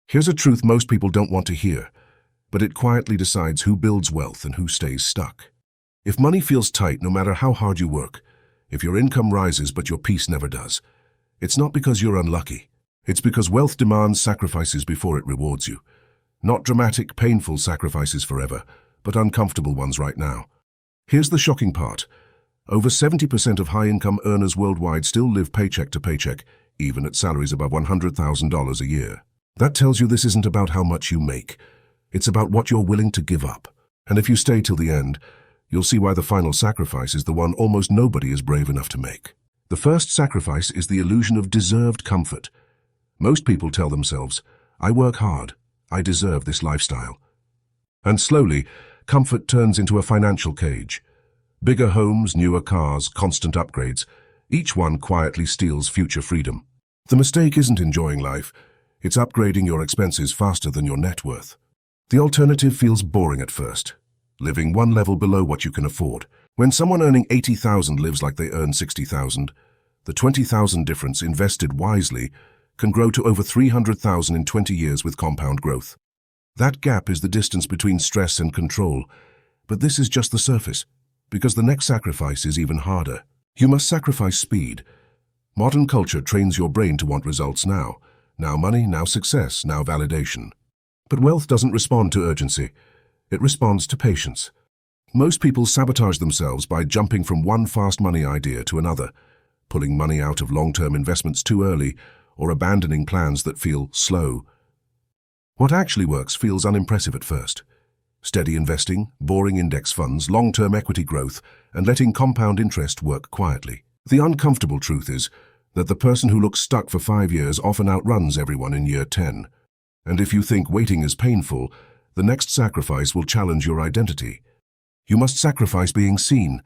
Here's a truth most people don't want to hear, but it quietly decides who builds wealth and who stays stuck. If money feels tight no matter how hard you work, if your income rises but your peace never does, it's not because you're unlucky. It's because wealth demands sacrifices before it rewards you. Not dramatic, painful sacrifices forever, but uncomfortable ones right now. Here's the shocking part. Over 70% of high-income earners worldwide still live paycheck to paycheck, even at salaries above $100,000 a year. That tells you this isn't about how much you make. It's about what you're willing to give up. And if you stay till the end, you'll see why the final sacrifice is the one almost nobody is brave enough to make. The first sacrifice is the illusion of deserved comfort. Most people tell themselves, I work hard, I deserve this lifestyle. And slowly, comfort turns into a financial cage. Bigger homes, newer cars, constant upgrades, each one quietly steals future freedom. The mistake isn't enjoying life, it's upgrading your expenses faster than your net worth. The alternative feels boring at first, living one level below what you can afford. When someone earning $80,000 lives like they earn $60,000, the $20,000 difference invested wisely can grow to over $300,000 in 20 years with compound growth. That gap is the distance between stress and control, but this is just the surface, because the next sacrifice is even harder. You must sacrifice speed. Modern culture trains your brain to want results now. Now money, now success, now validation. But wealth doesn't respond to urgency. It responds to patience. Most people sabotage themselves by jumping from one fast money idea to another, pulling money out of long-term investments too early, or abandoning plans that feel slow. What actually works feels unimpressive at first. Steady investing, boring index funds, long-term equity growth, and letting compound interest work quietly. The uncomfortable truth is that the person who looks stuck for 5 years often outruns everyone in year 10. And if you think waiting is painful, the next sacrifice will challenge your identity. You must sacrifice being seen.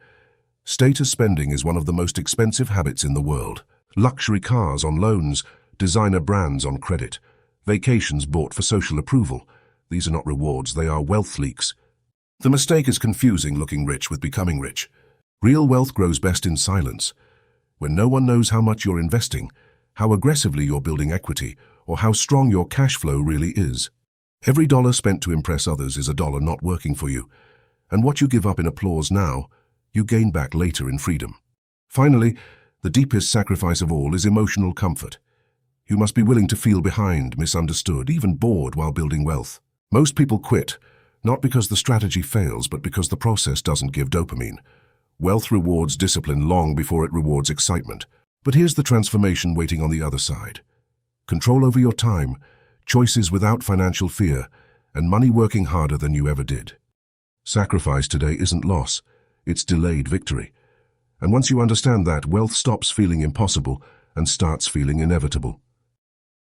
Status spending is one of the most expensive habits in the world. Luxury cars on loans, designer brands on credit, vacations bought for social approval. These are not rewards, they are wealth leaks. The mistake is confusing looking rich with becoming rich. Real wealth grows best in silence, when no one knows how much you're investing, how aggressively you're building equity, or how strong your cash flow really is. Every dollar spent to impress others is a dollar not working for you, and what you give up in applause now, you gain back later in freedom. Finally, the deepest sacrifice of all is emotional comfort. You must be willing to feel behind, misunderstood, even bored while building wealth. Most people quit, not because the strategy fails, but because the process doesn't give dopamine. Wealth rewards discipline long before it rewards excitement. But here's the transformation waiting on the other side. Control over your time, choices without financial fear, and money working harder than you ever did. Sacrifice today isn't loss, it's delayed victory. And once you understand that, wealth stops feeling impossible and starts feeling inevitable.